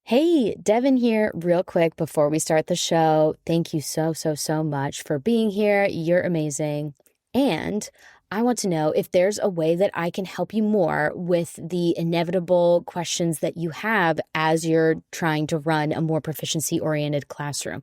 Hey, Devin here, real quick before we start the show. Thank you so much for being here. You're amazing. And I want to know if there's a way that I can help you more with the inevitable questions that you have as you're trying to run a more proficiency-oriented classroom.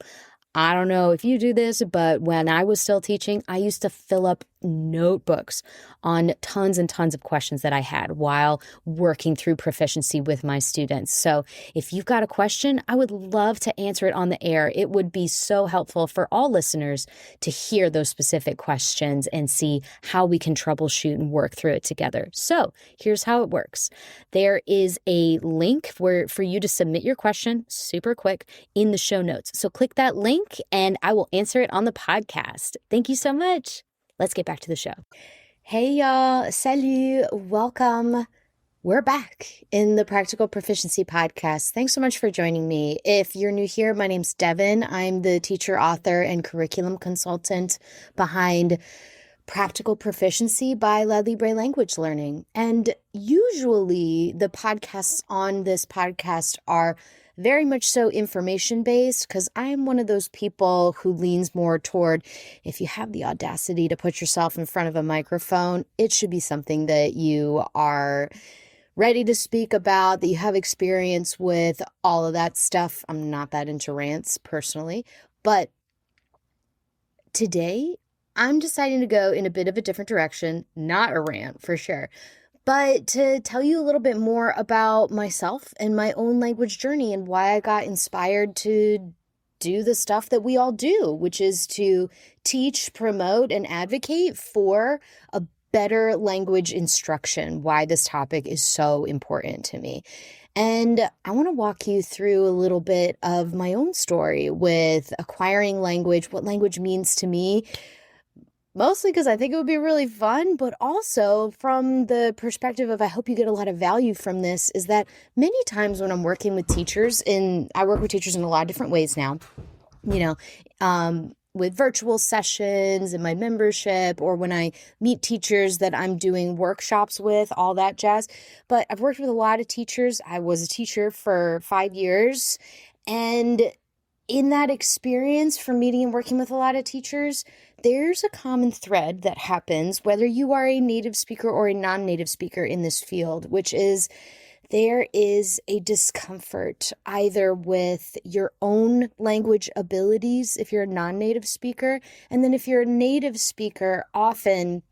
I don't know if you do this, but when I was still teaching, I used to fill up notebooks on tons and tons of questions that I had while working through proficiency with my students. So if you've got a question, I would love to answer it on the air. It would be so helpful for all listeners to hear those specific questions and see how we can troubleshoot and work through it together. So here's how it works. There is a link for you to submit your question super quick in the show notes. So click that link and I will answer it on the podcast. Thank you so much. Let's get back to the show. Hey, y'all. Salut. Welcome. We're back in the Practical Proficiency Podcast. Thanks so much for joining me. If you're new here, my name's Devin. I'm the teacher, author, and curriculum consultant behind Practical Proficiency by La Libre Language Learning. And usually the podcasts on this podcast are very much so information-based because I'm one of those people who leans more toward if you have the audacity to put yourself in front of a microphone, it should be something that you are ready to speak about, that you have experience with, all of that stuff. I'm not that into rants personally, but today I'm deciding to go in a bit of a different direction, not a rant for sure, but to tell you a little bit more about myself and my own language journey and why I got inspired to do the stuff that we all do, which is to teach, promote, and advocate for a better language instruction, why this topic is so important to me. And I want to walk you through a little bit of my own story with acquiring language, what language means to me, mostly because I think it would be really fun, but also from the perspective of I hope you get a lot of value from this, is that many times when I'm working with teachers, I work with teachers in a lot of different ways now, with virtual sessions and my membership, or when I meet teachers that I'm doing workshops with, all that jazz. But I've worked with a lot of teachers. I was a teacher for 5 years, and in that experience from meeting and working with a lot of teachers, there's a common thread that happens whether you are a native speaker or a non-native speaker in this field, which is there is a discomfort either with your own language abilities if you're a non-native speaker, and then if you're a native speaker, often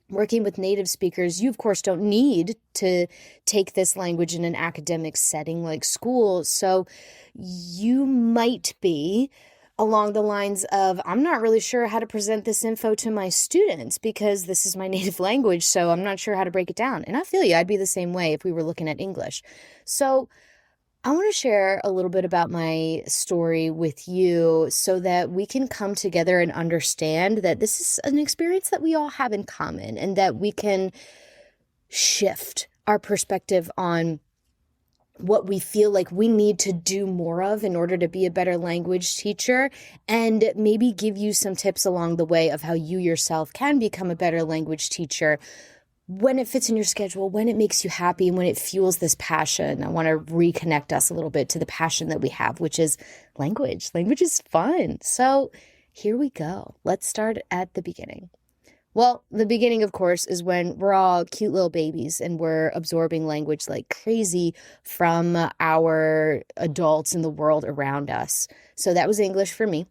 working with native speakers, you of course don't need to take this language in an academic setting like school. So you might be along the lines of, I'm not really sure how to present this info to my students because this is my native language, so I'm not sure how to break it down. And I feel you, I'd be the same way if we were looking at English. So I want to share a little bit about my story with you so that we can come together and understand that this is an experience that we all have in common and that we can shift our perspective on what we feel like we need to do more of in order to be a better language teacher, and maybe give you some tips along the way of how you yourself can become a better language teacher when it fits in your schedule, when it makes you happy, and when it fuels this passion. I want to reconnect us a little bit to the passion that we have, which is language. Language is fun. So here we go. Let's start at the beginning. Well, the beginning, of course, is when we're all cute little babies and we're absorbing language like crazy from our adults in the world around us. So that was English for me,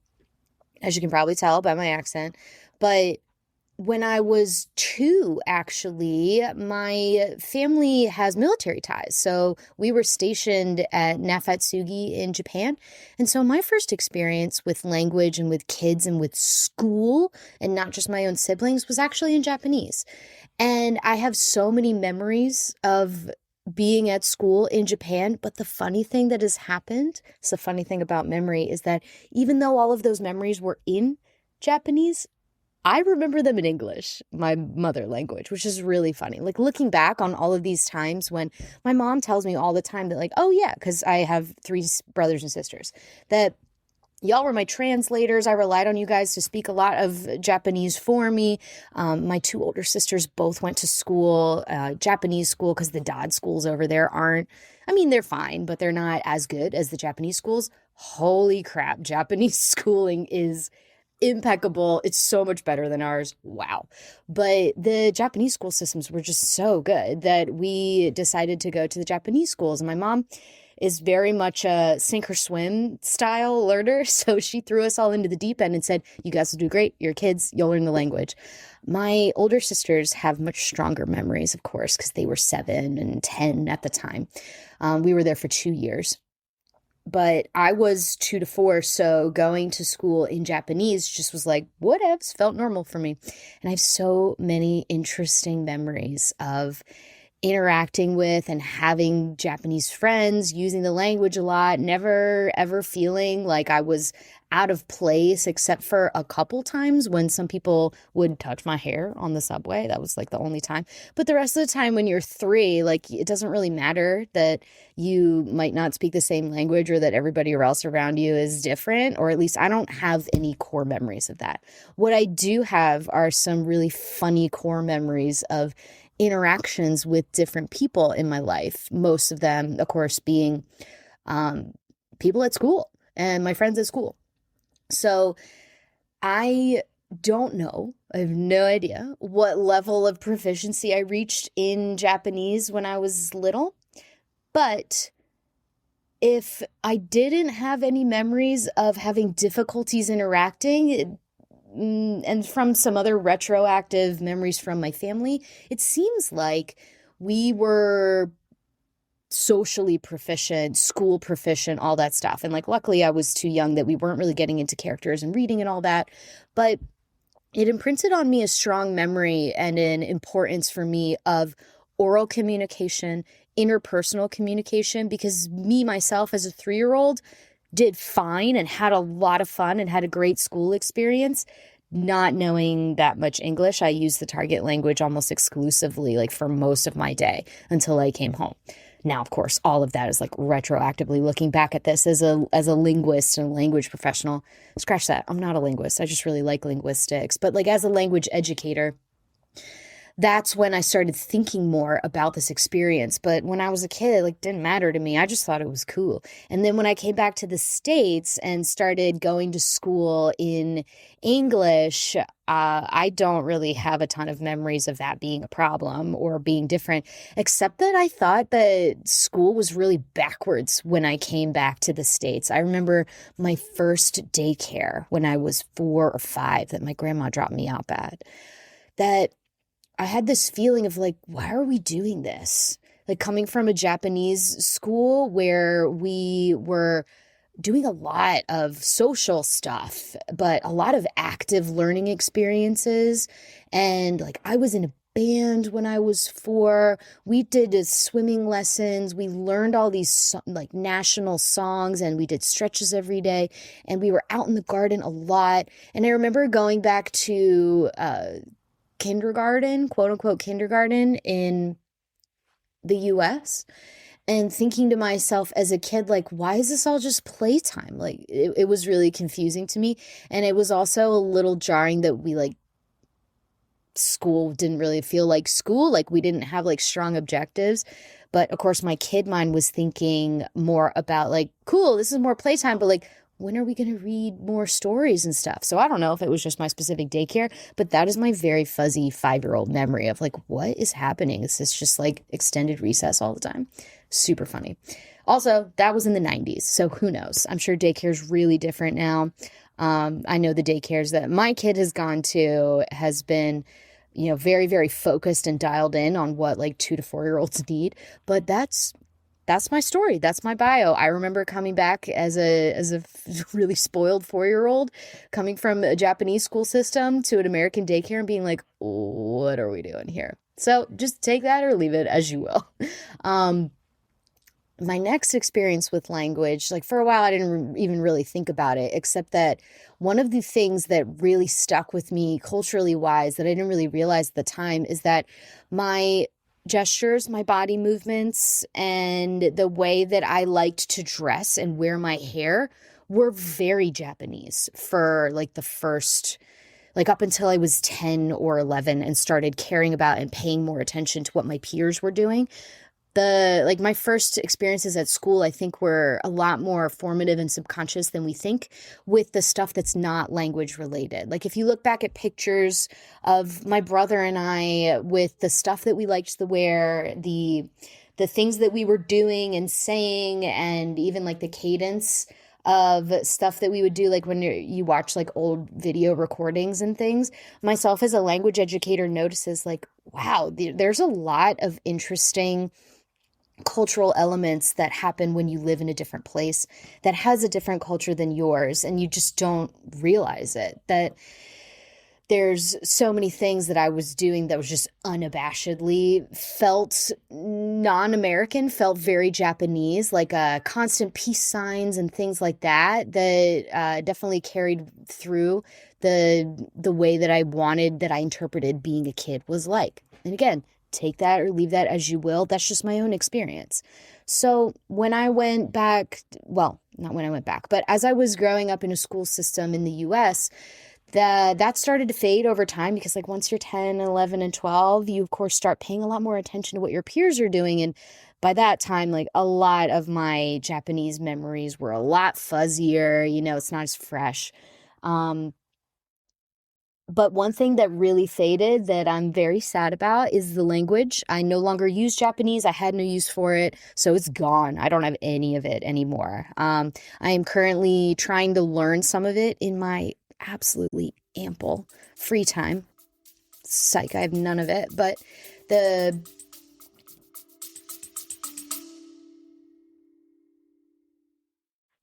as you can probably tell by my accent. But when I was 2, actually, my family has military ties. So we were stationed at Nafatsugi in Japan. And so my first experience with language and with kids and with school, and not just my own siblings, was actually in Japanese. And I have so many memories of being at school in Japan. But the funny thing that has happened, it's the funny thing about memory, is that even though all of those memories were in Japanese, I remember them in English, my mother language, which is really funny. Like looking back on all of these times when my mom tells me all the time that like, oh yeah, because I have 3 brothers and sisters, that y'all were my translators. I relied on you guys to speak a lot of Japanese for me. My 2 older sisters both went to school, Japanese school, because the Dodd schools over there aren't I mean, they're fine, but they're not as good as the Japanese schools. Holy crap, Japanese schooling is impeccable. It's so much better than ours. Wow. But the Japanese school systems were just so good that we decided to go to the Japanese schools. And my mom is very much a sink or swim style learner. So she threw us all into the deep end and said, you guys will do great. You're kids. You'll learn the language. My older sisters have much stronger memories, of course, because they were 7 and 10 at the time. We were there for 2 years. But I was 2 to 4, so going to school in Japanese just was like, whatevs, felt normal for me. And I have so many interesting memories of interacting with and having Japanese friends, using the language a lot, never ever feeling like I was out of place, except for a couple times when some people would touch my hair on the subway. That was like the only time. But the rest of the time when you're 3, like it doesn't really matter that you might not speak the same language or that everybody else around you is different, or at least I don't have any core memories of that. What I do have are some really funny core memories of interactions with different people in my life. Most of them, of course, being people at school and my friends at school. So I don't know. I have no idea what level of proficiency I reached in Japanese when I was little. But if I didn't have any memories of having difficulties interacting, and from some other retroactive memories from my family, it seems like we were socially proficient, school proficient, all that stuff. And like, luckily I was too young that we weren't really getting into characters and reading and all that. But it imprinted on me a strong memory and an importance for me of oral communication, interpersonal communication, because me, myself, as a 3-year-old, did fine and had a lot of fun and had a great school experience. Not knowing that much English, I used the target language almost exclusively, like for most of my day until I came home. Now, of course, all of that is like retroactively looking back at this as a linguist and language professional. Scratch that. I'm not a linguist. I just really like linguistics. But like as a language educator, that's when I started thinking more about this experience. But when I was a kid, it like didn't matter to me. I just thought it was cool. And then when I came back to the States and started going to school in English, I don't really have a ton of memories of that being a problem or being different, except that I thought that school was really backwards when I came back to the States. I remember my first daycare when I was 4 or 5 that my grandma dropped me off at. That I had this feeling of like, why are we doing this? Like coming from a Japanese school where we were doing a lot of social stuff, but a lot of active learning experiences. And like I was in a band when I was 4. We did swimming lessons. We learned all these like national songs and we did stretches every day. And we were out in the garden a lot. And I remember going back to kindergarten, quote unquote kindergarten in the US and thinking to myself as a kid, like, why is this all just playtime? Like it was really confusing to me. And it was also a little jarring that we like school didn't really feel like school. Like we didn't have like strong objectives. But of course my kid mind was thinking more about like, cool, this is more playtime, but like, when are we going to read more stories and stuff? So I don't know if it was just my specific daycare, but that is my very fuzzy 5-year-old memory of like, what is happening? Is this just like extended recess all the time? Super funny. Also, that was in the 90s. So who knows? I'm sure daycare is really different now. I know the daycares that my kid has gone to has been, you know, very, very focused and dialed in on what like 2 to 4-year-olds need. But that's my story. That's my bio. I remember coming back as a really spoiled 4-year-old, coming from a Japanese school system to an American daycare and being like, what are we doing here? So just take that or leave it as you will. My next experience with language, like for a while, I didn't even really think about it, except that one of the things that really stuck with me culturally wise that I didn't really realize at the time is that my gestures, my body movements, and the way that I liked to dress and wear my hair were very Japanese for like the first, like up until I was 10 or 11 and started caring about and paying more attention to what my peers were doing. My first experiences at school, I think, were a lot more formative and subconscious than we think, with the stuff that's not language related. Like if you look back at pictures of my brother and I, with the stuff that we liked to wear, the things that we were doing and saying, and even like the cadence of stuff that we would do, like when you watch like old video recordings and things, myself as a language educator notices like, wow, there's a lot of interesting cultural elements that happen when you live in a different place that has a different culture than yours, and you just don't realize it. That there's so many things that I was doing that was just unabashedly felt non-American, felt very Japanese, like constant peace signs and things like that, that definitely carried through the way that I interpreted being a kid was like. And again, take that or leave that as you will. That's just my own experience. So when I went back, well, not when I went back, but as I was growing up in a school system in the US, that started to fade over time, because like once you're 10, 11, and 12, you of course start paying a lot more attention to what your peers are doing. And by that time, like a lot of my Japanese memories were a lot fuzzier, it's not as fresh. But one thing that really faded that I'm very sad about is the language. I no longer use Japanese. I had no use for it, so it's gone. I don't have any of it anymore. I am currently trying to learn some of it in my absolutely ample free time. Psych, I have none of it. But the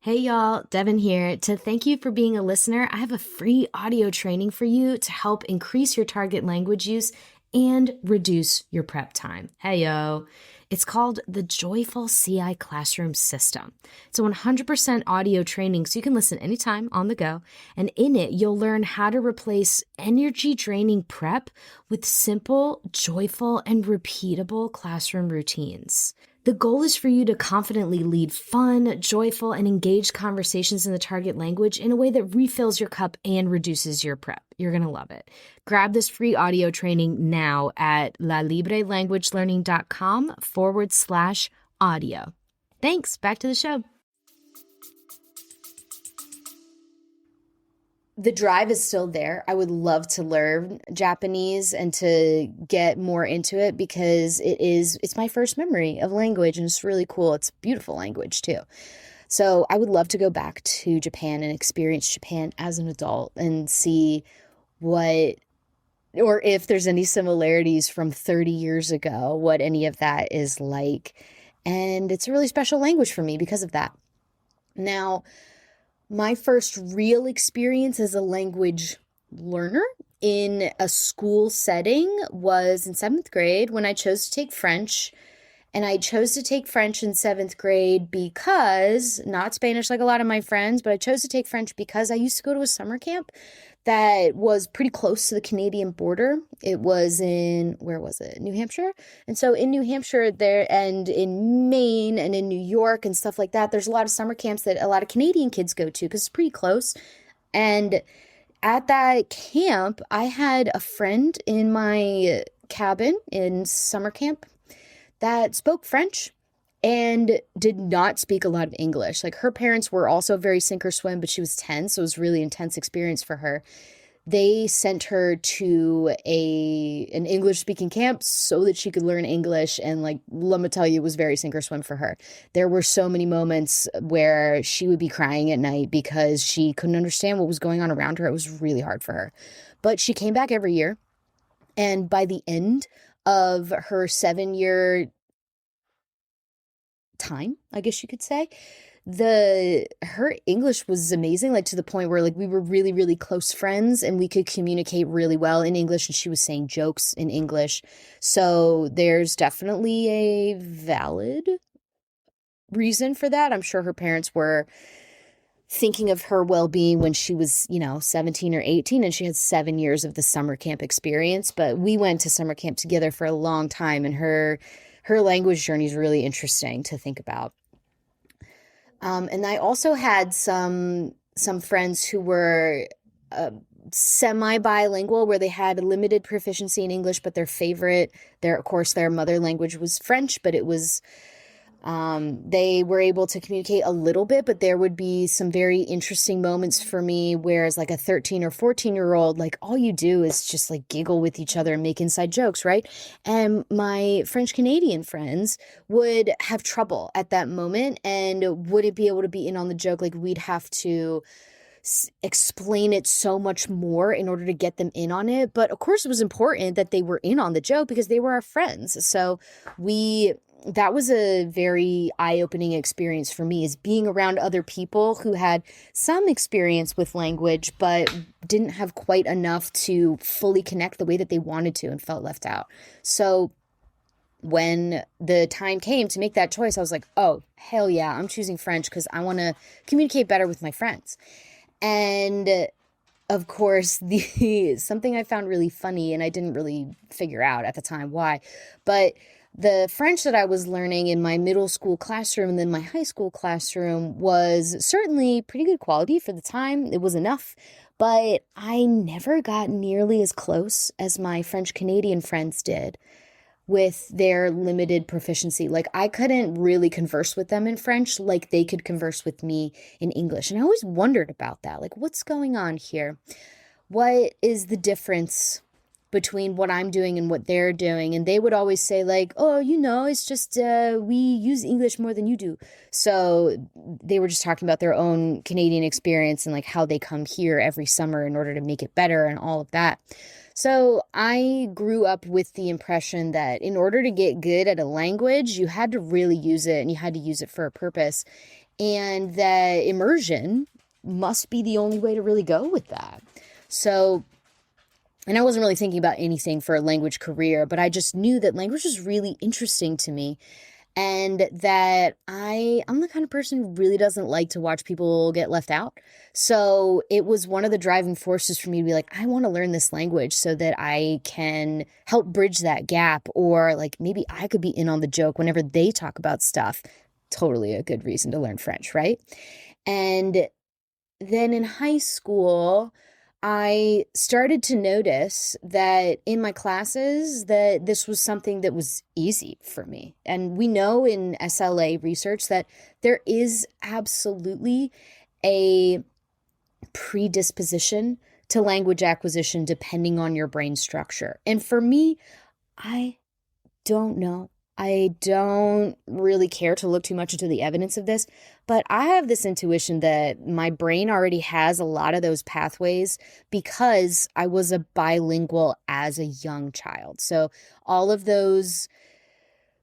Hey y'all, Devin here. To thank you for being a listener, I have a free audio training for you to help increase your target language use and reduce your prep time. Hey yo. It's called the Joyful CI Classroom System. It's a 100% audio training, so you can listen anytime on the go. And in it, you'll learn how to replace energy-draining prep with simple, joyful, and repeatable classroom routines. The goal is for you to confidently lead fun, joyful, and engaged conversations in the target language in a way that refills your cup and reduces your prep. You're going to love it. Grab this free audio training now at lalibrelanguagelearning.com/audio. Thanks. Back to the show. The drive is still there. I would love to learn Japanese and to get more into it, because it's my first memory of language, and it's really cool. It's beautiful language too. So I would love to go back to Japan and experience Japan as an adult and see or if there's any similarities from 30 years ago, what any of that is like. And it's a really special language for me because of that. Now, my first real experience as a language learner in a school setting was in 7th grade, when I chose to take French. And I chose to take French in 7th grade because, not Spanish like a lot of my friends, but I chose to take French because I used to go to a summer camp that was pretty close to the Canadian border. It was in, where was it? New Hampshire. And so in New Hampshire there, and in Maine and in New York and stuff like that, there's a lot of summer camps that a lot of Canadian kids go to because it's pretty close. And at that camp, I had a friend in my cabin in summer camp that spoke French and did not speak a lot of English. Like, her parents were also very sink or swim, but she was 10, so it was a really intense experience for her. They sent her to an English-speaking camp so that she could learn English, and like, let me tell you, it was very sink or swim for her. There were so many moments where she would be crying at night because she couldn't understand what was going on around her. It was really hard for her. But she came back every year, and by the end of her 7-year time, I guess you could say, her English was amazing, like to the point where like we were really, really close friends and we could communicate really well in English, and she was saying jokes in English. So there's definitely a valid reason for that. I'm sure her parents were thinking of her well-being when she was, 17 or 18, and she had 7 years of the summer camp experience. But we went to summer camp together for a long time, and her language journey is really interesting to think about. And I also had some friends who were semi-bilingual where they had a limited proficiency in English, but of course, their mother language was French, but it was, they were able to communicate a little bit, but there would be some very interesting moments for me, whereas like a 13 or 14-year-old, like all you do is just like giggle with each other and make inside jokes, right? And my French Canadian friends would have trouble at that moment and wouldn't be able to be in on the joke. Like we'd have to explain it so much more in order to get them in on it. But of course, it was important that they were in on the joke because they were our friends. So that was a very eye-opening experience for me, is being around other people who had some experience with language, but didn't have quite enough to fully connect the way that they wanted to and felt left out. So when the time came to make that choice, I was like, oh, hell yeah, I'm choosing French because I want to communicate better with my friends. And of course, something I found really funny, and I didn't really figure out at the time why, but the French that I was learning in my middle school classroom and then my high school classroom was certainly pretty good quality for the time. It was enough, but I never got nearly as close as my French Canadian friends did with their limited proficiency. Like I couldn't really converse with them in French like they could converse with me in English. And I always wondered about that. Like, what's going on here? What is the difference between what I'm doing and what they're doing? And they would always say like, oh, it's just we use English more than you do. So they were just talking about their own Canadian experience and like how they come here every summer in order to make it better and all of that. So I grew up with the impression that in order to get good at a language, you had to really use it and you had to use it for a purpose, and that immersion must be the only way to really go with that. So, and I wasn't really thinking about anything for a language career, but I just knew that language was really interesting to me, and that I'm the kind of person who really doesn't like to watch people get left out. So it was one of the driving forces for me to be like, I want to learn this language so that I can help bridge that gap, or like maybe I could be in on the joke whenever they talk about stuff. Totally a good reason to learn French, right? And then in high school, I started to notice that in my classes that this was something that was easy for me. And we know in SLA research that there is absolutely a predisposition to language acquisition depending on your brain structure. And for me, I don't know. I don't really care to look too much into the evidence of this, but I have this intuition that my brain already has a lot of those pathways because I was a bilingual as a young child. So all of those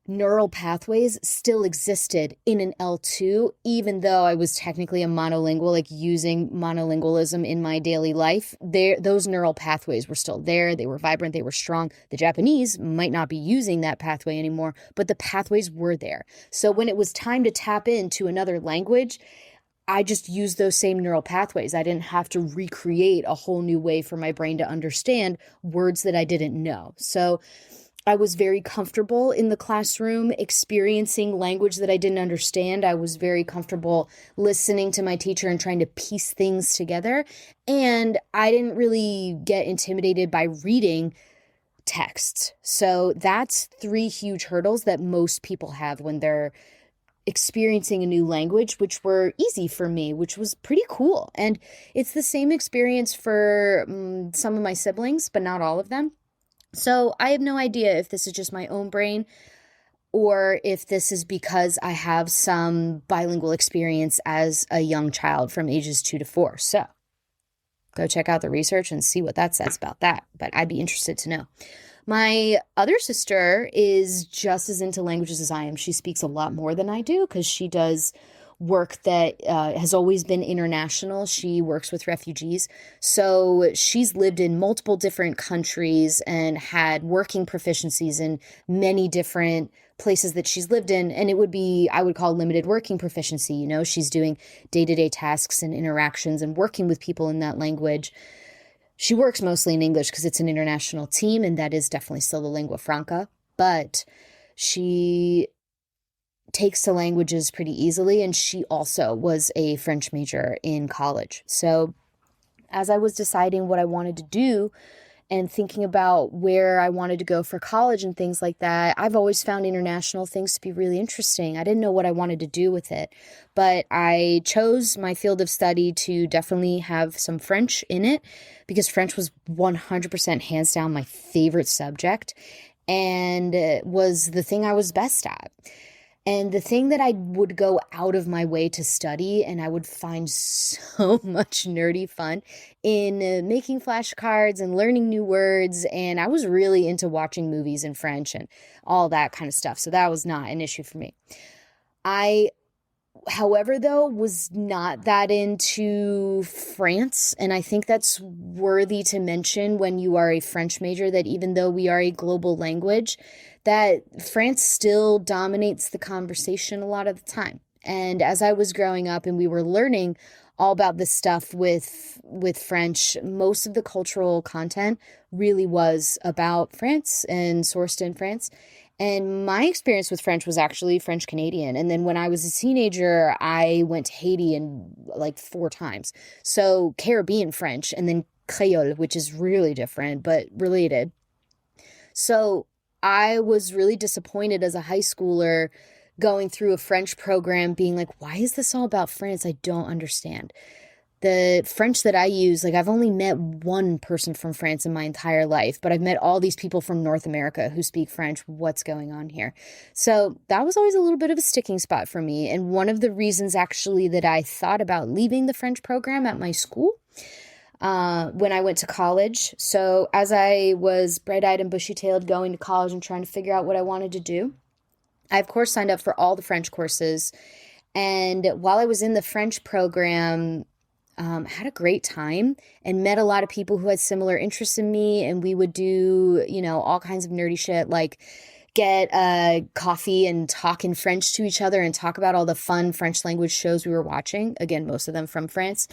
neural pathways still existed in an L2, even though I was technically a monolingual, like using monolingualism in my daily life. Those neural pathways were still there. They were vibrant. They were strong. The Japanese might not be using that pathway anymore, but the pathways were there. So when it was time to tap into another language, I just used those same neural pathways. I didn't have to recreate a whole new way for my brain to understand words that I didn't know. So I was very comfortable in the classroom experiencing language that I didn't understand. I was very comfortable listening to my teacher and trying to piece things together. And I didn't really get intimidated by reading texts. So that's 3 huge hurdles that most people have when they're experiencing a new language, which were easy for me, which was pretty cool. And it's the same experience for some of my siblings, but not all of them. So I have no idea if this is just my own brain or if this is because I have some bilingual experience as a young child from ages 2 to 4. So go check out the research and see what that says about that. But I'd be interested to know. My other sister is just as into languages as I am. She speaks a lot more than I do because she does work that has always been international. She works with refugees. So she's lived in multiple different countries and had working proficiencies in many different places that she's lived in. And it would be, I would call limited working proficiency. You know, she's doing day-to-day tasks and interactions and working with people in that language. She works mostly in English because it's an international team, and that is definitely still the lingua franca. But she takes to languages pretty easily, and she also was a French major in college. So as I was deciding what I wanted to do and thinking about where I wanted to go for college and things like that, I've always found international things to be really interesting. I didn't know what I wanted to do with it, but I chose my field of study to definitely have some French in it because French was 100% hands down my favorite subject and it was the thing I was best at. And the thing that I would go out of my way to study, and I would find so much nerdy fun in making flashcards and learning new words. And I was really into watching movies in French and all that kind of stuff. So that was not an issue for me. I, however, though, was not that into France. And I think that's worthy to mention when you are a French major, that even though we are a global language, that France still dominates the conversation a lot of the time. And as I was growing up and we were learning all about this stuff with French, most of the cultural content really was about France and sourced in France. And my experience with French was actually French Canadian. And then when I was a teenager, I went to Haiti and like 4 times. So Caribbean French and then Creole, which is really different, but related. So I was really disappointed as a high schooler going through a French program being like, why is this all about France? I don't understand. The French that I use, like I've only met one person from France in my entire life, but I've met all these people from North America who speak French. What's going on here? So that was always a little bit of a sticking spot for me. And one of the reasons actually that I thought about leaving the French program at my school when I went to college. So as I was bright-eyed and bushy-tailed going to college and trying to figure out what I wanted to do, I, of course, signed up for all the French courses. And while I was in the French program, had a great time and met a lot of people who had similar interests in me. And we would do, all kinds of nerdy shit like get coffee and talk in French to each other and talk about all the fun French language shows we were watching. Again, most of them from France,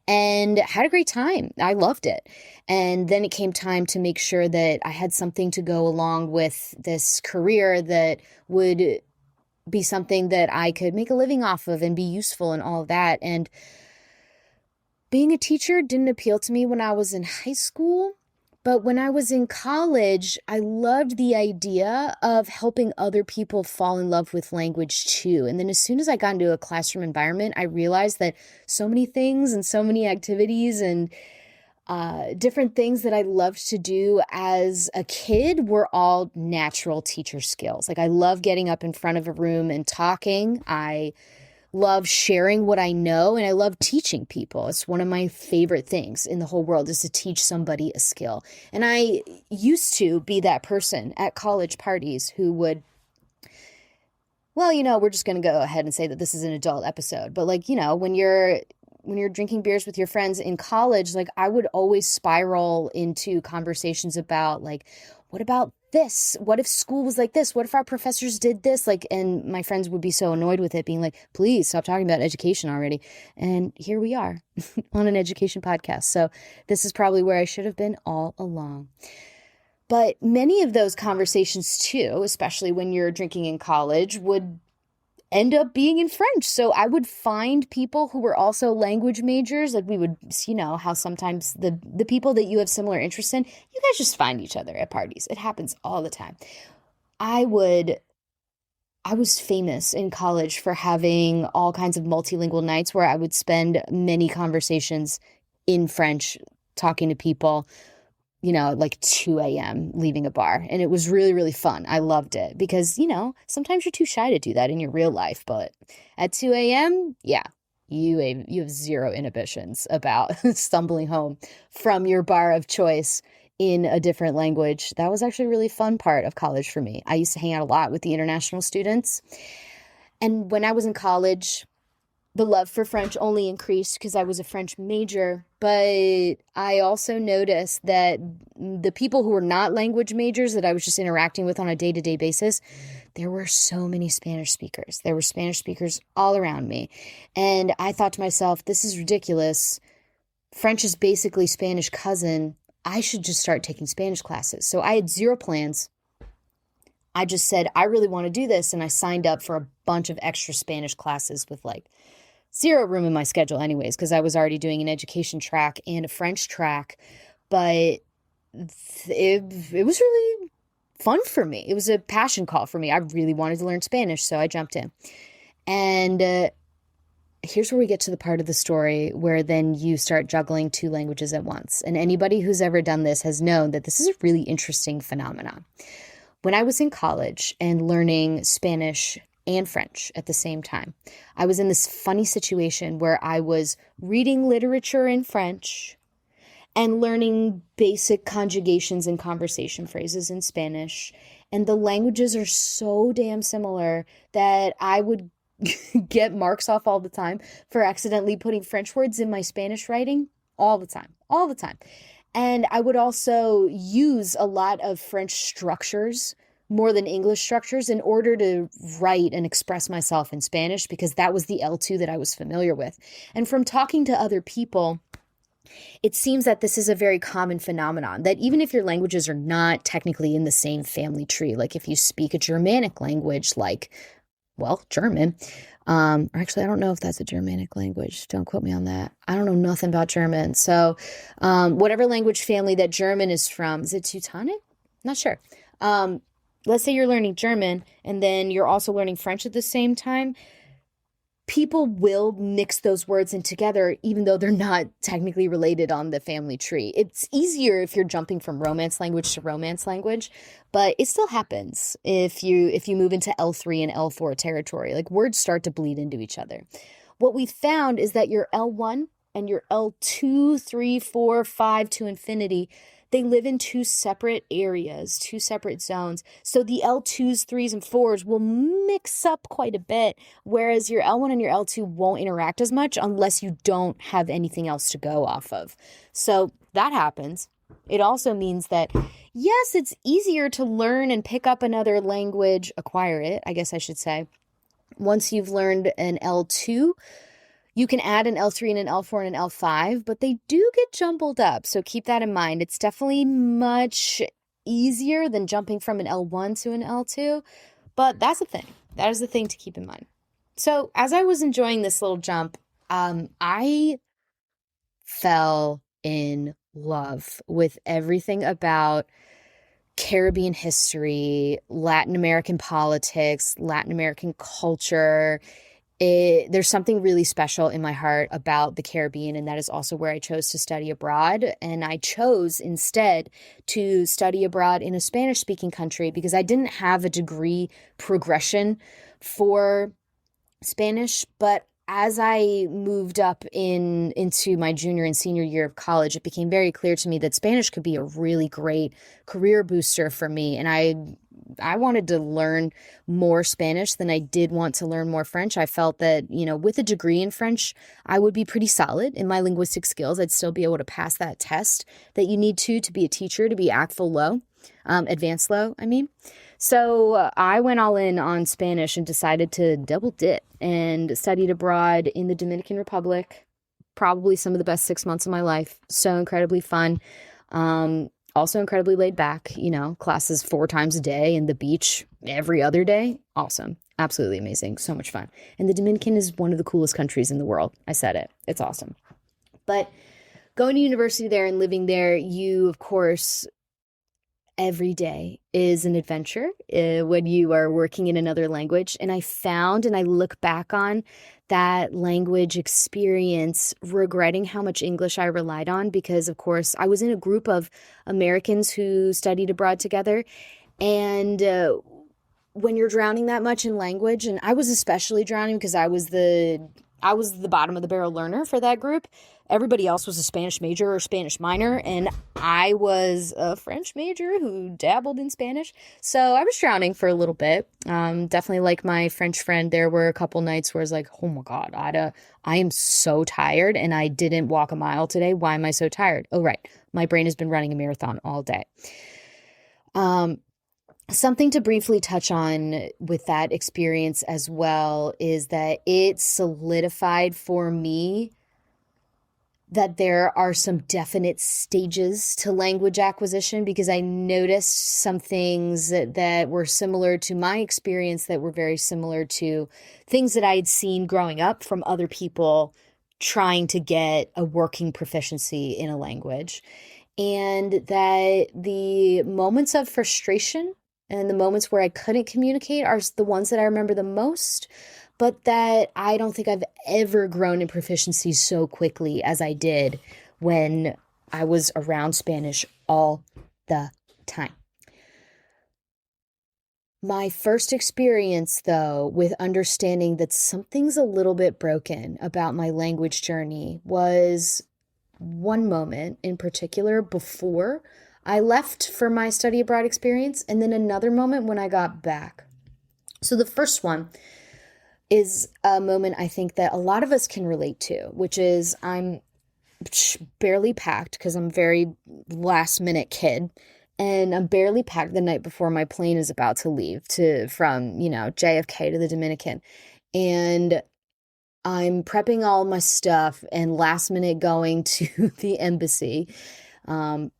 and had a great time. I loved it. And then it came time to make sure that I had something to go along with this career that would be something that I could make a living off of and be useful and all of that. And being a teacher didn't appeal to me when I was in high school. But when I was in college, I loved the idea of helping other people fall in love with language too. And then as soon as I got into a classroom environment, I realized that so many things and so many activities and different things that I loved to do as a kid were all natural teacher skills. Like I love getting up in front of a room and talking. I love sharing what I know, and I love teaching people. It's one of my favorite things in the whole world is to teach somebody a skill. And I used to be that person at college parties who would, we're just going to go ahead and say that this is an adult episode, but when you're drinking beers with your friends in college, like I would always spiral into conversations about like, what about this? What if school was like this? What if our professors did this? And my friends would be so annoyed with it being like, please stop talking about education already. And here we are on an education podcast. So this is probably where I should have been all along. But many of those conversations too, especially when you're drinking in college, would end up being in French. So I would find people who were also language majors. Like we would, how sometimes the people that you have similar interests in, you guys just find each other at parties. It happens all the time. I was famous in college for having all kinds of multilingual nights where I would spend many conversations in French talking to people, like 2 a.m. leaving a bar. And it was really, really fun. I loved it because, sometimes you're too shy to do that in your real life. But at 2 a.m., yeah, you have zero inhibitions about stumbling home from your bar of choice in a different language. That was actually a really fun part of college for me. I used to hang out a lot with the international students. And when I was in college, the love for French only increased because I was a French major, but I also noticed that the people who were not language majors that I was just interacting with on a day-to-day basis, there were so many Spanish speakers. There were Spanish speakers all around me. And I thought to myself, this is ridiculous. French is basically Spanish cousin. I should just start taking Spanish classes. So I had zero plans. I just said, I really want to do this. And I signed up for a bunch of extra Spanish classes with like zero room in my schedule anyways, because I was already doing an education track and a French track. But it was really fun for me. It was a passion call for me. I really wanted to learn Spanish, so I jumped in. And here's where we get to the part of the story where then you start juggling two languages at once. And anybody who's ever done this has known that this is a really interesting phenomenon. When I was in college and learning Spanish and French at the same time, I was in this funny situation where I was reading literature in French and learning basic conjugations and conversation phrases in Spanish. And the languages are so damn similar that I would get marks off all the time for accidentally putting French words in my Spanish writing all the time. And I would also use a lot of French structures more than English structures in order to write and express myself in Spanish, because that was the L2 that I was familiar with. And from talking to other people, it seems that this is a very common phenomenon, that even if your languages are not technically in the same family tree, like if you speak a Germanic language, like, well, German, or actually, I don't know if that's a Germanic language. Don't quote me on that. I don't know nothing about German. So whatever language family that German is from, is it Teutonic? Not sure. Let's say you're learning German and then you're also learning French at the same time. People will mix those words in together, even though they're not technically related on the family tree. It's easier if you're jumping from Romance language to Romance language, but it still happens if you move into L3 and L4 territory. Like, words start to bleed into each other. What we found is that your L1 and your L2, 3, 4, 5 to infinity, they live in two separate areas, two separate zones. So the L2s, 3s, and 4s will mix up quite a bit, whereas your L1 and your L2 won't interact as much unless you don't have anything else to go off of. So that happens. It also means that, yes, it's easier to learn and pick up another language, acquire it, I guess I should say. Once you've learned an L2, you can add an L3 and an L4 and an L5, but they do get jumbled up. So keep that in mind. It's definitely much easier than jumping from an L1 to an L2, but that's the thing. That is the thing to keep in mind. So as I was enjoying this little jump, I fell in love with everything about Caribbean history, Latin American politics, Latin American culture. There's something really special in my heart about the Caribbean, and that is also where I chose to study abroad. And I chose instead to study abroad in a Spanish-speaking country because I didn't have a degree progression for Spanish. But as I moved up into my junior and senior year of college, it became very clear to me that Spanish could be a really great career booster for me. And I wanted to learn more Spanish than I did want to learn more French. I felt that, with a degree in French, I would be pretty solid in my linguistic skills. I'd still be able to pass that test that you need to be a teacher, to be ACTFL low, advanced low, I mean. So I went all in on Spanish and decided to double dip and studied abroad in the Dominican Republic. Probably some of the best 6 months of my life. So incredibly fun. Also incredibly laid back, classes 4 times a day and the beach every other day. Awesome. Absolutely amazing. So much fun. And the Dominican is one of the coolest countries in the world. I said it. It's awesome. But going to university there and living there, you, of course, every day is an adventure when you are working in another language. And I found, and I look back on that language experience, regretting how much English I relied on because, of course, I was in a group of Americans who studied abroad together. And when you're drowning that much in language, and I was especially drowning because I was the bottom of the barrel learner for that group. Everybody else was a Spanish major or Spanish minor, and I was a French major who dabbled in Spanish. So I was drowning for a little bit. Definitely like my French friend, there were a couple nights where I was like, oh my God, I am so tired, and I didn't walk a mile today. Why am I so tired? Oh, right. My brain has been running a marathon all day. Something to briefly touch on with that experience as well is that it solidified for me that there are some definite stages to language acquisition, because I noticed some things that were similar to my experience, that were very similar to things that I had seen growing up from other people trying to get a working proficiency in a language. And that the moments of frustration and the moments where I couldn't communicate are the ones that I remember the most, but that I don't think I've ever grown in proficiency so quickly as I did when I was around Spanish all the time. My first experience, though, with understanding that something's a little bit broken about my language journey was one moment in particular before I left for my study abroad experience, and then another moment when I got back. So the first one is a moment I think that a lot of us can relate to, which is I'm barely packed because I'm a very last minute kid, and I'm barely packed the night before my plane is about to leave from JFK to the Dominican. And I'm prepping all my stuff and last minute going to the embassy, and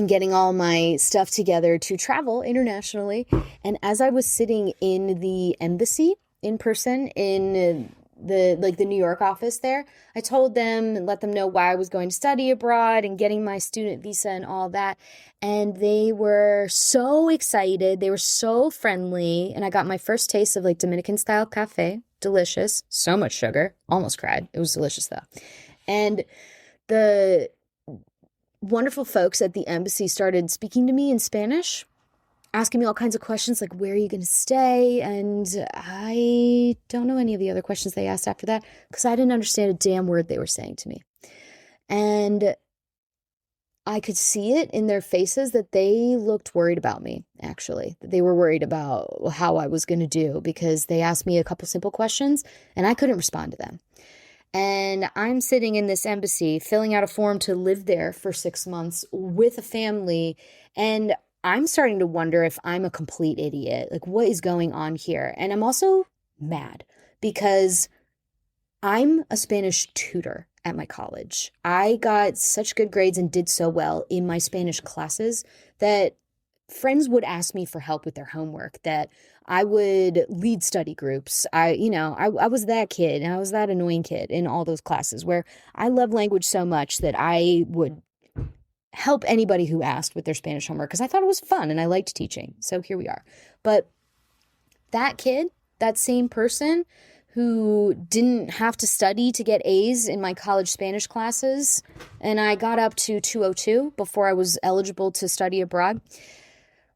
getting all my stuff together to travel internationally. And as I was sitting in the embassy in person in the New York office there, I told them and let them know why I was going to study abroad and getting my student visa and all that. And they were so excited. They were so friendly. And I got my first taste of Dominican style cafe. Delicious. So much sugar. Almost cried. It was delicious though. And the wonderful folks at the embassy started speaking to me in Spanish, asking me all kinds of questions like, where are you going to stay? And I don't know any of the other questions they asked after that because I didn't understand a damn word they were saying to me. And I could see it in their faces that they looked worried about me, actually. They were worried about how I was going to do because they asked me a couple simple questions and I couldn't respond to them. And I'm sitting in this embassy filling out a form to live there for 6 months with a family. And I'm starting to wonder if I'm a complete idiot. What is going on here? And I'm also mad because I'm a Spanish tutor at my college. I got such good grades and did so well in my Spanish classes that friends would ask me for help with their homework, that I would lead study groups. I was that kid, and I was that annoying kid in all those classes where I love language so much that I would help anybody who asked with their Spanish homework because I thought it was fun and I liked teaching. So here we are. But that kid, that same person who didn't have to study to get A's in my college Spanish classes, and I got up to 202 before I was eligible to study abroad.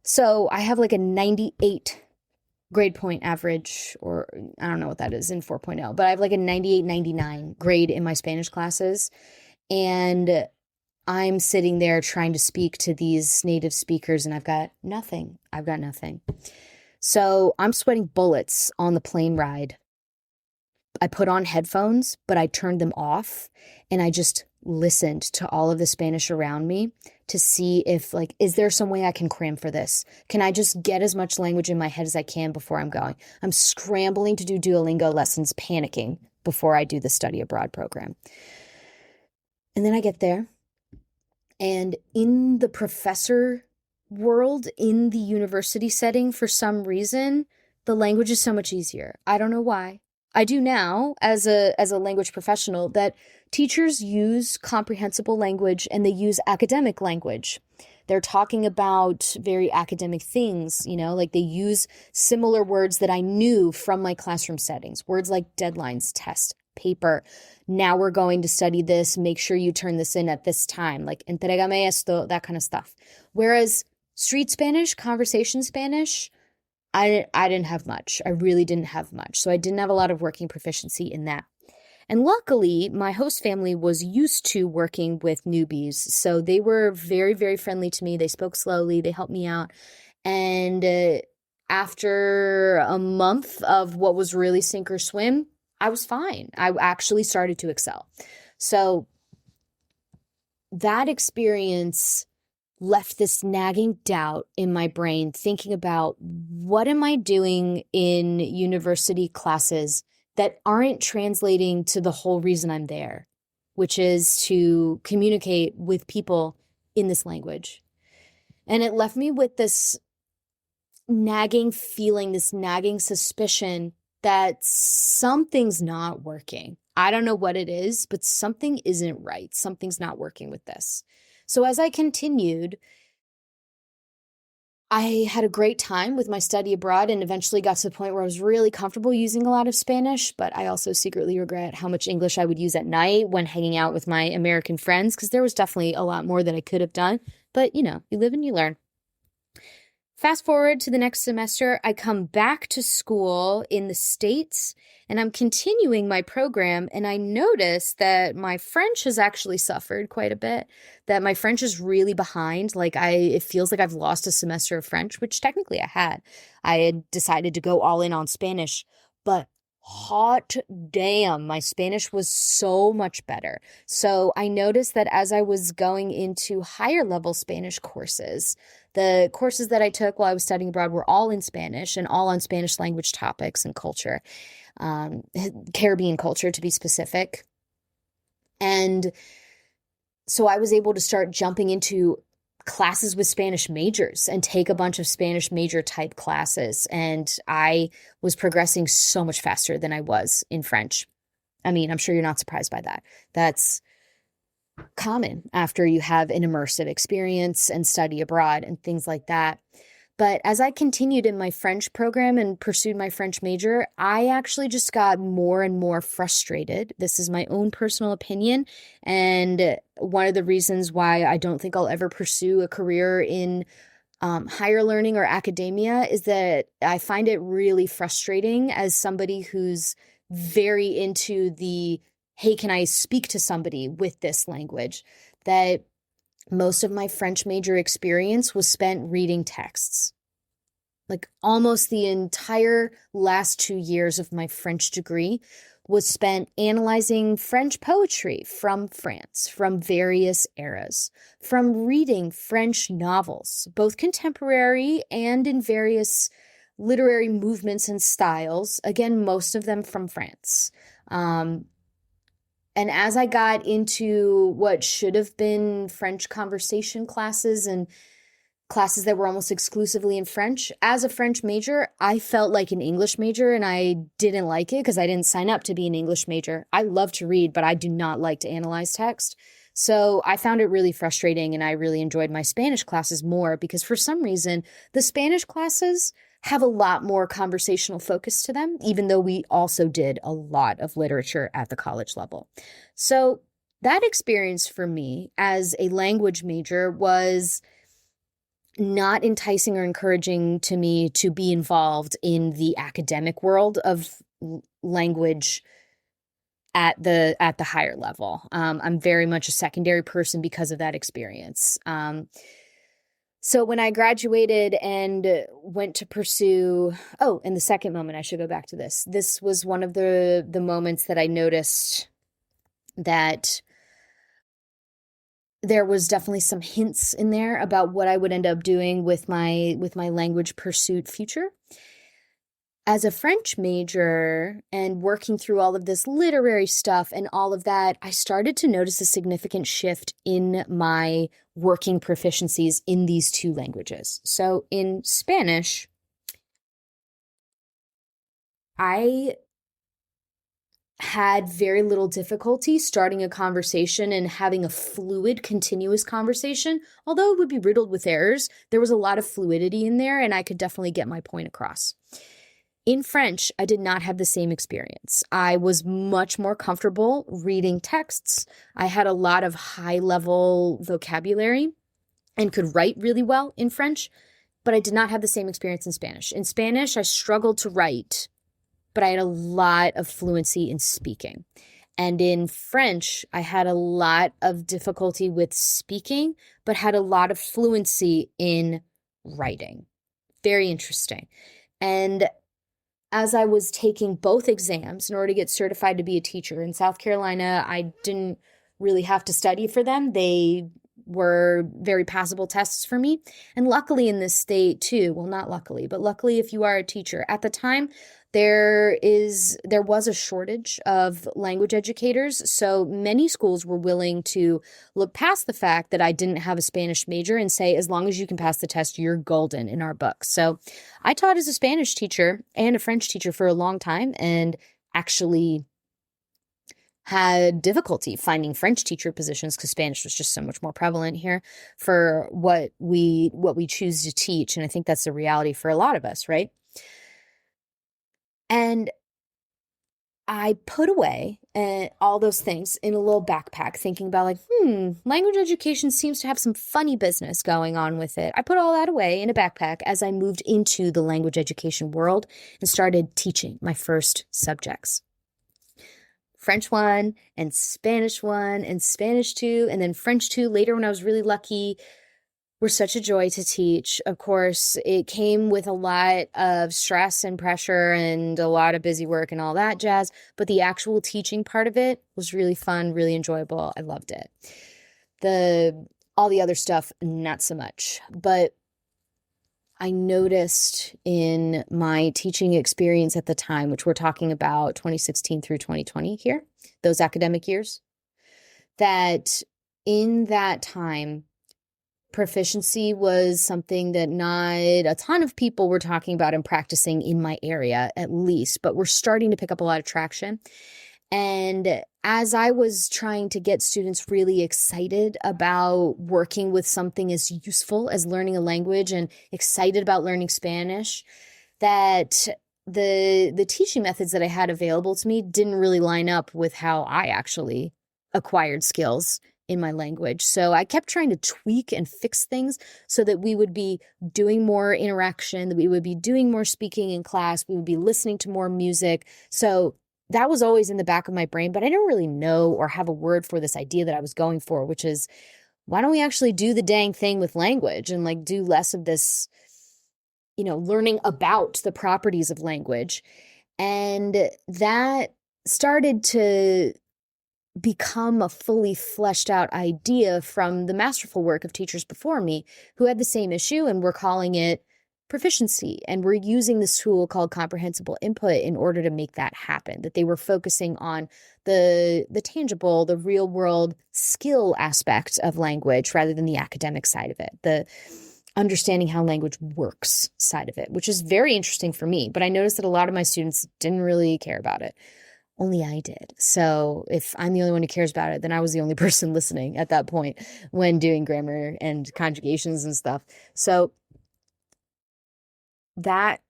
So I have a 98 grade point average, or I don't know what that is in 4.0, but I have a 98, 99 grade in my Spanish classes. And I'm sitting there trying to speak to these native speakers and I've got nothing. So I'm sweating bullets on the plane ride. I put on headphones, but I turned them off and I just listened to all of the Spanish around me to see if is there some way I can cram for this? Can I just get as much language in my head as I can before I'm going? I'm scrambling to do Duolingo lessons, panicking before I do the study abroad program. And then I get there, and in the professor world, in the university setting, for some reason, the language is so much easier. I don't know why. I do now as a language professional that teachers use comprehensible language and they use academic language. They're talking about very academic things, they use similar words that I knew from my classroom settings, words like deadlines, test, paper. Now we're going to study this. Make sure you turn this in at this time, entregame esto, that kind of stuff. Whereas street Spanish, conversation Spanish, I didn't have much. I really didn't have much. So I didn't have a lot of working proficiency in that. And luckily, my host family was used to working with newbies. So they were very, very friendly to me. They spoke slowly. They helped me out. And after a month of what was really sink or swim, I was fine. I actually started to excel. So that experience left this nagging doubt in my brain, thinking about what am I doing in university classes that aren't translating to the whole reason I'm there? which is to communicate with people in this language. And it left me with this nagging feeling, this nagging suspicion that something's not working. I don't know what it is, but something isn't right. Something's not working with this. So as I continued, I had a great time with my study abroad and eventually got to the point where I was really comfortable using a lot of Spanish, but I also secretly regret how much English I would use at night when hanging out with my American friends, because there was definitely a lot more that I could have done. But, you live and you learn. Fast forward to the next semester, I come back to school in the States and I'm continuing my program, and I notice that my French has actually suffered quite a bit, that my French is really behind. It feels like I've lost a semester of French, which technically I had. I had decided to go all in on Spanish, but hot damn, my Spanish was so much better. So I noticed that as I was going into higher level Spanish courses, the courses that I took while I was studying abroad were all in Spanish and all on Spanish language topics and culture, Caribbean culture to be specific. And so I was able to start jumping into classes with Spanish majors and take a bunch of Spanish major type classes. And I was progressing so much faster than I was in French. I mean, I'm sure you're not surprised by that. That's common after you have an immersive experience and study abroad and things like that. But as I continued in my French program and pursued my French major, I actually just got more and more frustrated. This is my own personal opinion. And one of the reasons why I don't think I'll ever pursue a career in higher learning or academia is that I find it really frustrating as somebody who's very into the, hey, can I speak to somebody with this language? That most of my French major experience was spent reading texts. Like almost the entire last 2 years of my French degree was spent analyzing French poetry from France, from various eras, from reading French novels, both contemporary and in various literary movements and styles, again, most of them from France. And as I got into what should have been French conversation classes and classes that were almost exclusively in French, as a French major, I felt like an English major, and I didn't like it because I didn't sign up to be an English major. I love to read, but I do not like to analyze text. So I found it really frustrating, and I really enjoyed my Spanish classes more because for some reason, the Spanish classes have a lot more conversational focus to them, even though we also did a lot of literature at the college level. So that experience for me as a language major was not enticing or encouraging to me to be involved in the academic world of language at the higher level. I'm very much a secondary person because of that experience. So when I graduated and went to pursue, and the second moment, I should go back to this. This was one of the moments that I noticed that there was definitely some hints in there about what I would end up doing with my language pursuit future. As a French major and working through all of this literary stuff and all of that, I started to notice a significant shift in my working proficiencies in these two languages. So in Spanish, I had very little difficulty starting a conversation and having a fluid, continuous conversation. Although it would be riddled with errors, there was a lot of fluidity in there, and I could definitely get my point across. In French, I did not have the same experience. I was much more comfortable reading texts. I had a lot of high-level vocabulary and could write really well in French, but I did not have the same experience in Spanish. In Spanish, I struggled to write, but I had a lot of fluency in speaking. And in French, I had a lot of difficulty with speaking, but had a lot of fluency in writing. Very interesting. And as I was taking both exams in order to get certified to be a teacher in South Carolina, I didn't really have to study for them. They were very passable tests for me. And luckily in this state too, well, not luckily, but luckily if you are a teacher, at the time, There was a shortage of language educators, so many schools were willing to look past the fact that I didn't have a Spanish major and say, as long as you can pass the test, you're golden in our book. So I taught as a Spanish teacher and a French teacher for a long time, and actually had difficulty finding French teacher positions because Spanish was just so much more prevalent here for what we choose to teach. And I think that's the reality for a lot of us, right? And I put away all those things in a little backpack, thinking about like, language education seems to have some funny business going on with it. I put all that away in a backpack as I moved into the language education world and started teaching my first subjects. French 1 and Spanish 1 and Spanish 2, and then French 2 later when I was really lucky, were such a joy to teach. Of course, it came with a lot of stress and pressure and a lot of busy work and all that jazz, but the actual teaching part of it was really fun, really enjoyable. I loved it. All the other stuff, not so much. But I noticed in my teaching experience at the time, which we're talking about 2016 through 2020 here, those academic years, that in that time, proficiency was something that not a ton of people were talking about and practicing in my area, at least, but we're starting to pick up a lot of traction. And as I was trying to get students really excited about working with something as useful as learning a language and excited about learning Spanish, that the teaching methods that I had available to me didn't really line up with how I actually acquired skills in my language. So I kept trying to tweak and fix things so that we would be doing more interaction, that we would be doing more speaking in class, we would be listening to more music. So that was always in the back of my brain, but I didn't really know or have a word for this idea that I was going for, which is, why don't we actually do the dang thing with language and like do less of this, learning about the properties of language. And that started to become a fully fleshed out idea from the masterful work of teachers before me who had the same issue, and we're calling it proficiency. And we're using this tool called comprehensible input in order to make that happen, that they were focusing on the tangible, the real world skill aspect of language rather than the academic side of it, the understanding how language works side of it, which is very interesting for me. But I noticed that a lot of my students didn't really care about it. Only I did. So if I'm the only one who cares about it, then I was the only person listening at that point when doing grammar and conjugations and stuff. So that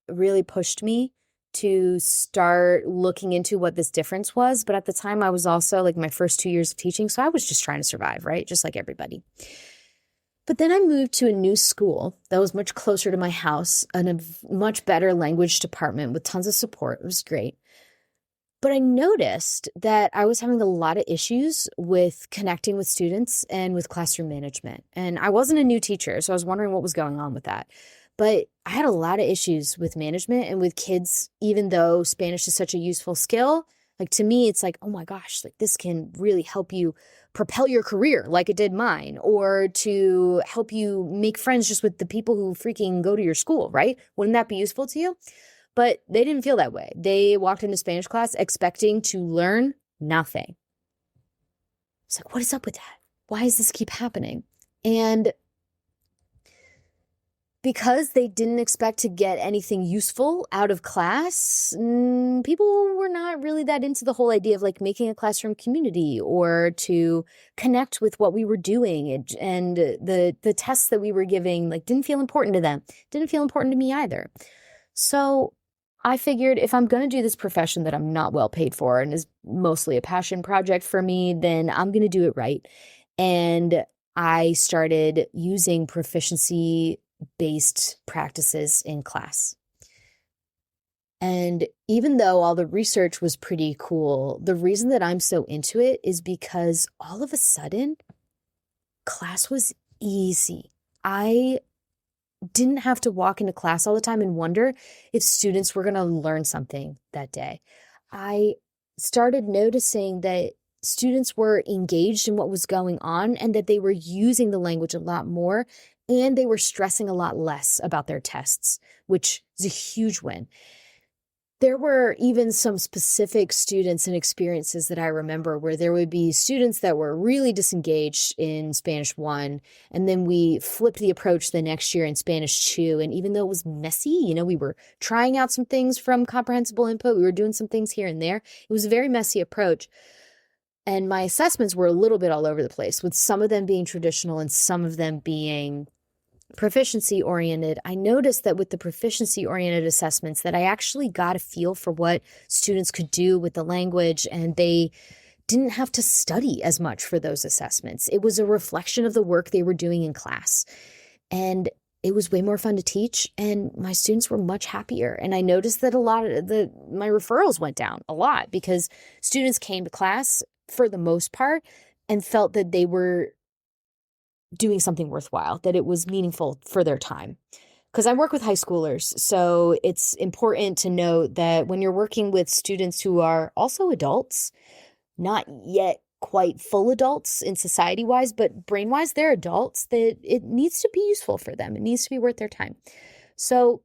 really pushed me to start looking into what this difference was. But at the time, I was also like my first 2 years of teaching, so I was just trying to survive, right? Just like everybody. But then I moved to a new school that was much closer to my house and a much better language department with tons of support. It was great. But I noticed that I was having a lot of issues with connecting with students and with classroom management. And I wasn't a new teacher, so I was wondering what was going on with that. But I had a lot of issues with management and with kids, even though Spanish is such a useful skill. Like to me, it's like, oh my gosh, like this can really help you propel your career like it did mine, or to help you make friends just with the people who freaking go to your school, right? Wouldn't that be useful to you? But they didn't feel that way. They walked into Spanish class expecting to learn nothing. It's like, what is up with that? Why does this keep happening? And because they didn't expect to get anything useful out of class, people were not really that into the whole idea of like making a classroom community or to connect with what we were doing. And the tests that we were giving like didn't feel important to them. Didn't feel important to me either. So I figured if I'm going to do this profession that I'm not well paid for and is mostly a passion project for me, then I'm going to do it right. And I started using proficiency-based practices in class. And even though all the research was pretty cool, the reason that I'm so into it is because all of a sudden, class was easy. I didn't have to walk into class all the time and wonder if students were going to learn something that day. I started noticing that students were engaged in what was going on and that they were using the language a lot more, and they were stressing a lot less about their tests, which is a huge win. There were even some specific students and experiences that I remember where there would be students that were really disengaged in Spanish 1, and then we flipped the approach the next year in Spanish 2. And even though it was messy, we were trying out some things from comprehensible input, we were doing some things here and there. It was a very messy approach. And my assessments were a little bit all over the place, with some of them being traditional and some of them being proficiency oriented. I noticed that with the proficiency oriented assessments that I actually got a feel for what students could do with the language, and they didn't have to study as much for those assessments. It was a reflection of the work they were doing in class. And it was way more fun to teach, and my students were much happier. And I noticed that a lot of my referrals went down a lot because students came to class for the most part and felt that they were doing something worthwhile, that it was meaningful for their time. Because I work with high schoolers, so it's important to note that when you're working with students who are also adults, not yet quite full adults in society-wise, but brain-wise, they're adults, that it needs to be useful for them. It needs to be worth their time. So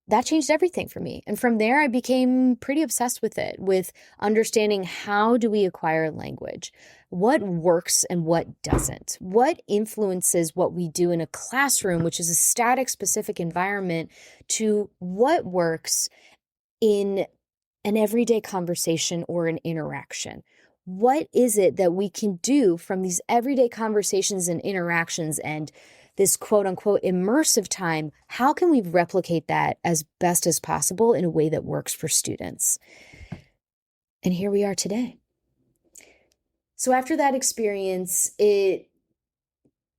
that changed everything for me. And from there, I became pretty obsessed with it, with understanding how do we acquire language? What works and what doesn't? What influences what we do in a classroom, which is a static, specific environment, to what works in an everyday conversation or an interaction? What is it that we can do from these everyday conversations and interactions and this quote unquote immersive time? How can we replicate that as best as possible in a way that works for students? And here we are today. So after that experience, it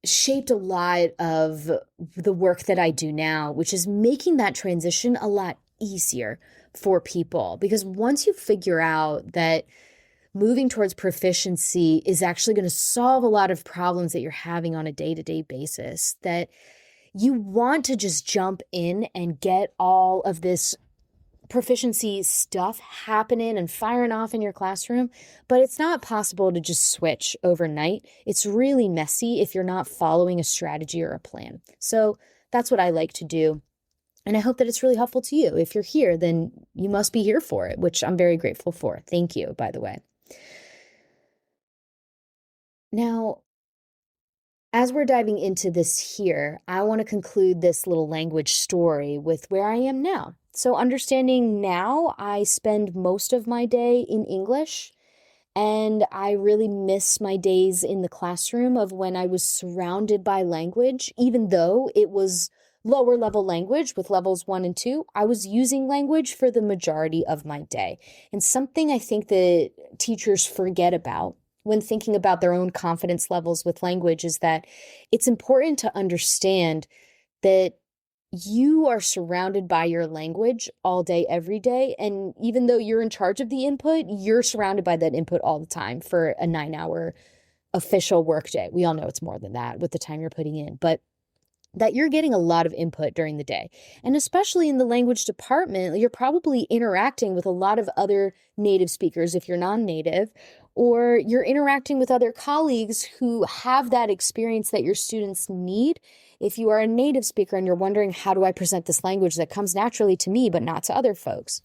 shaped a lot of the work that I do now, which is making that transition a lot easier for people. Because once you figure out that moving towards proficiency is actually going to solve a lot of problems that you're having on a day-to-day basis, that you want to just jump in and get all of this proficiency stuff happening and firing off in your classroom, but it's not possible to just switch overnight. It's really messy if you're not following a strategy or a plan. So that's what I like to do. And I hope that it's really helpful to you. If you're here, then you must be here for it, which I'm very grateful for. Thank you, by the way. Now, as we're diving into this here, I want to conclude this little language story with where I am now. So understanding now, I spend most of my day in English, and I really miss my days in the classroom of when I was surrounded by language. Even though it was lower level language with levels 1 and 2, I was using language for the majority of my day. And something I think that teachers forget about when thinking about their own confidence levels with language is that it's important to understand that you are surrounded by your language all day, every day. And even though you're in charge of the input, you're surrounded by that input all the time for a 9-hour official workday. We all know it's more than that with the time you're putting in, but that you're getting a lot of input during the day. And especially in the language department, you're probably interacting with a lot of other native speakers if you're non-native, or you're interacting with other colleagues who have that experience that your students need. If you are a native speaker and you're wondering, how do I present this language that comes naturally to me but not to other folks?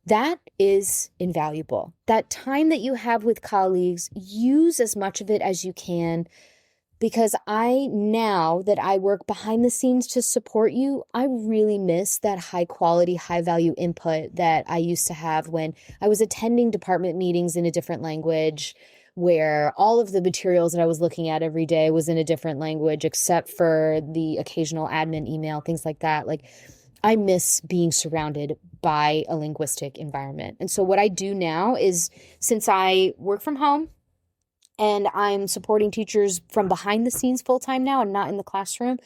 That is invaluable. That time that you have with colleagues, use as much of it as you can. Because now that I work behind the scenes to support you, I really miss that high quality, high value input that I used to have when I was attending department meetings in a different language, where all of the materials that I was looking at every day was in a different language, except for the occasional admin email, things like that. Like, I miss being surrounded by a linguistic environment. And so what I do now is, since I work from home, and I'm supporting teachers from behind the scenes full-time now and not in the classroom,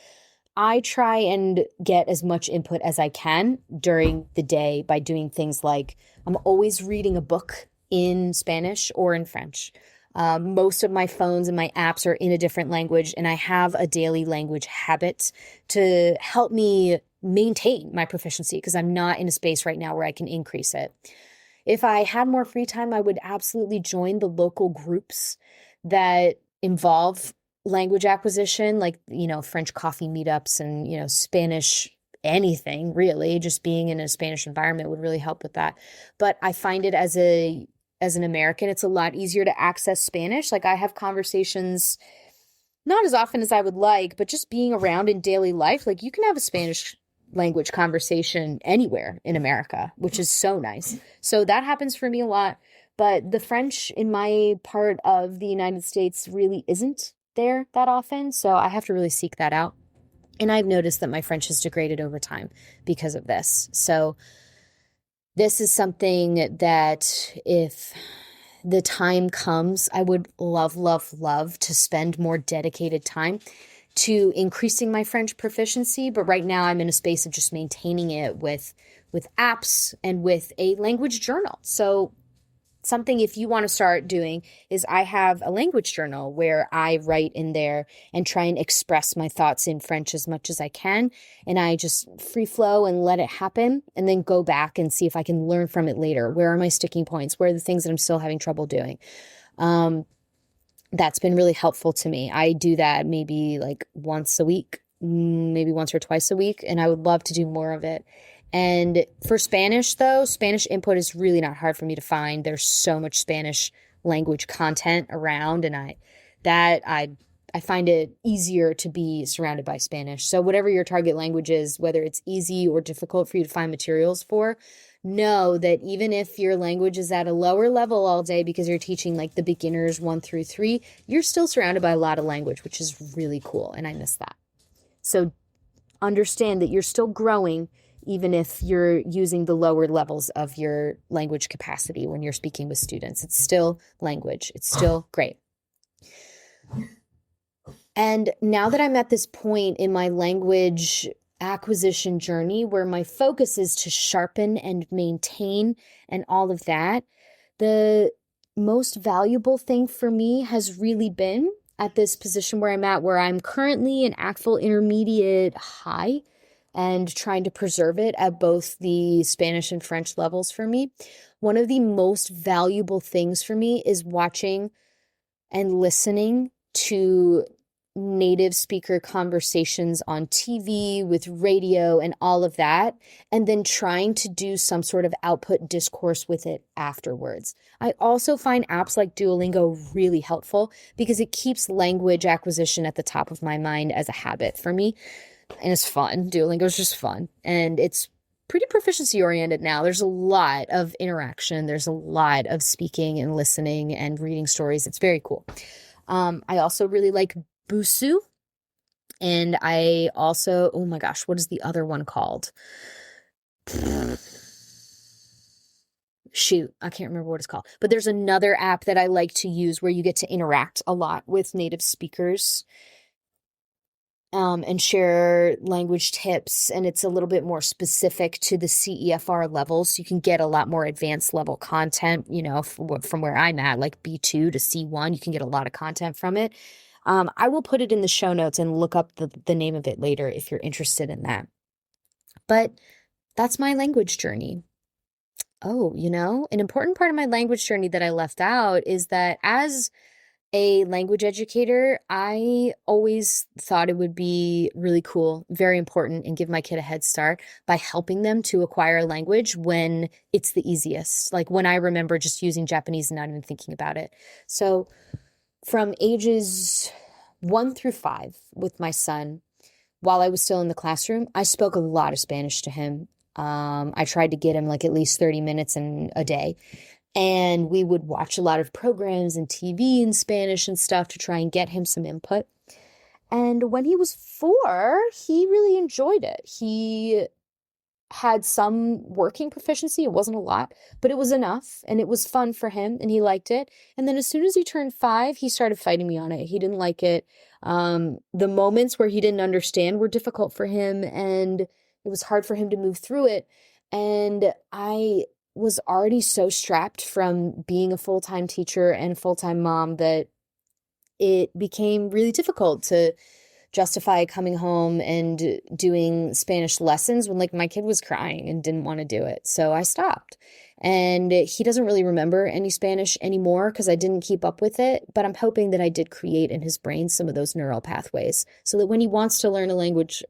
I try and get as much input as I can during the day by doing things like I'm always reading a book in Spanish or in French. Most of my phones and my apps are in a different language, and I have a daily language habit to help me maintain my proficiency because I'm not in a space right now where I can increase it. If I had more free time, I would absolutely join the local groups that involve language acquisition, like, French coffee meetups and, Spanish anything really. Just being in a Spanish environment would really help with that. But I find it as an American, it's a lot easier to access Spanish. Like I have conversations not as often as I would like, but just being around in daily life, like you can have a Spanish language conversation anywhere in America, which is so nice. So that happens for me a lot. But the French in my part of the United States really isn't there that often. So I have to really seek that out. And I've noticed that my French has degraded over time because of this. So this is something that if the time comes, I would love, love, love to spend more dedicated time to increasing my French proficiency. But right now I'm in a space of just maintaining it with apps and with a language journal. So something if you want to start doing is I have a language journal where I write in there and try and express my thoughts in French as much as I can. And I just free flow and let it happen and then go back and see if I can learn from it later. Where are my sticking points? Where are the things that I'm still having trouble doing? That's been really helpful to me. I do that maybe like once a week, maybe once or twice a week, and I would love to do more of it. And for Spanish, though, Spanish input is really not hard for me to find. There's so much Spanish language content around, and I find it easier to be surrounded by Spanish. So whatever your target language is, whether it's easy or difficult for you to find materials for, know that even if your language is at a lower level all day because you're teaching like the beginners 1 through 3, you're still surrounded by a lot of language, which is really cool, and I miss that. So understand that you're still growing even if you're using the lower levels of your language capacity when you're speaking with students. It's still language. It's still great. And now that I'm at this point in my language acquisition journey where my focus is to sharpen and maintain and all of that, the most valuable thing for me has really been at this position where I'm at, where I'm currently an ACTFL intermediate high, and trying to preserve it at both the Spanish and French levels for me. One of the most valuable things for me is watching and listening to native speaker conversations on TV, with radio and all of that, and then trying to do some sort of output discourse with it afterwards. I also find apps like Duolingo really helpful because it keeps language acquisition at the top of my mind as a habit for me. And it's fun. Duolingo is just fun. And it's pretty proficiency oriented now. There's a lot of interaction. There's a lot of speaking and listening and reading stories. It's very cool. I also really like Busu. And I also, oh my gosh, what is the other one called? Shoot, I can't remember what it's called. But there's another app that I like to use where you get to interact a lot with native speakers. And share language tips, and it's a little bit more specific to the CEFR level, so you can get a lot more advanced level content, from where I'm at, like B2 to C1, you can get a lot of content from it. I will put it in the show notes and look up the name of it later if you're interested in that. But that's my language journey. Oh, an important part of my language journey that I left out is that as a language educator, I always thought it would be really cool, very important, and give my kid a head start by helping them to acquire a language when it's the easiest. Like when I remember just using Japanese and not even thinking about it. So from ages 1 through 5 with my son, while I was still in the classroom, I spoke a lot of Spanish to him. I tried to get him like at least 30 minutes a day. And we would watch a lot of programs and TV in Spanish and stuff to try and get him some input. And when he was 4, he really enjoyed it. He had some working proficiency. It wasn't a lot, but it was enough. And it was fun for him and he liked it. And then as soon as he turned 5, he started fighting me on it. He didn't like it. The moments where he didn't understand were difficult for him, and it was hard for him to move through it. And I was already so strapped from being a full-time teacher and a full-time mom that it became really difficult to justify coming home and doing Spanish lessons when like my kid was crying and didn't want to do it. So I stopped. And he doesn't really remember any Spanish anymore because I didn't keep up with it, but I'm hoping that I did create in his brain some of those neural pathways so that when he wants to learn a language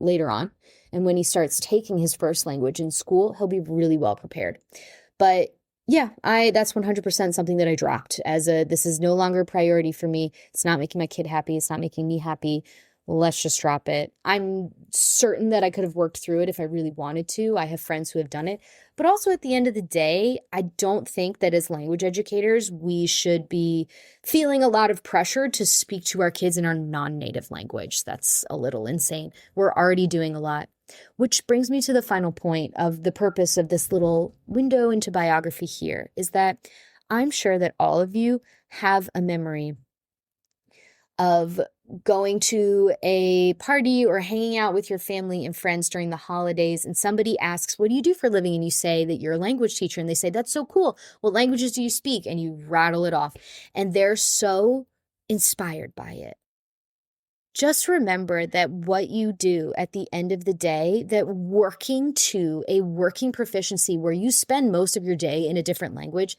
later on. And when he starts taking his first language in school, he'll be really well prepared. But yeah, that's 100% something that I dropped this is no longer a priority for me. It's not making my kid happy. It's not making me happy. Let's just drop it. I'm certain that I could have worked through it if I really wanted to. I have friends who have done it. But also at the end of the day, I don't think that as language educators, we should be feeling a lot of pressure to speak to our kids in our non-native language. That's a little insane. We're already doing a lot. Which brings me to the final point of the purpose of this little window into biography here, is that I'm sure that all of you have a memory of going to a party or hanging out with your family and friends during the holidays, and somebody asks, what do you do for a living? And you say that you're a language teacher, and they say, that's so cool. What languages do you speak? And you rattle it off, and they're so inspired by it. Just remember that what you do at the end of the day, that working to a working proficiency where you spend most of your day in a different language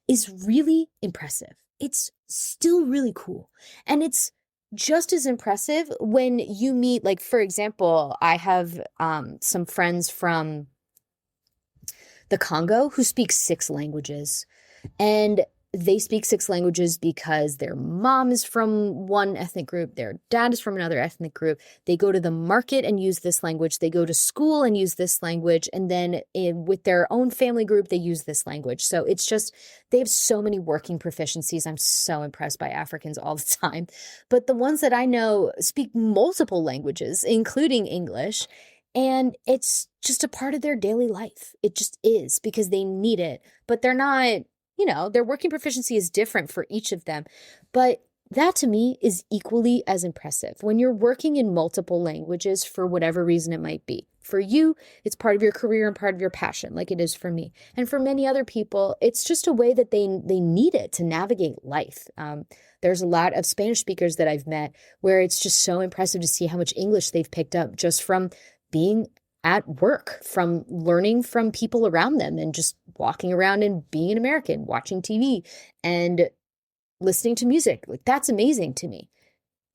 is really impressive. It's still really cool. And it's just as impressive when you meet, like, for example, I have some friends from the Congo who speak 6 languages. And they speak 6 languages because their mom is from one ethnic group, their dad is from another ethnic group. They go to the market and use this language. They go to school and use this language. And then with their own family group, they use this language. So it's just, they have so many working proficiencies. I'm so impressed by Africans all the time. But the ones that I know speak multiple languages, including English. And it's just a part of their daily life. It just is, because they need it. But they're not, their working proficiency is different for each of them. But that to me is equally as impressive. When you're working in multiple languages for whatever reason it might be. For you, it's part of your career and part of your passion, like it is for me. And for many other people, it's just a way that they need it to navigate life. There's a lot of Spanish speakers that I've met where it's just so impressive to see how much English they've picked up just from being at work, from learning from people around them and just walking around and being an American, watching TV and listening to music. Like, that's amazing to me.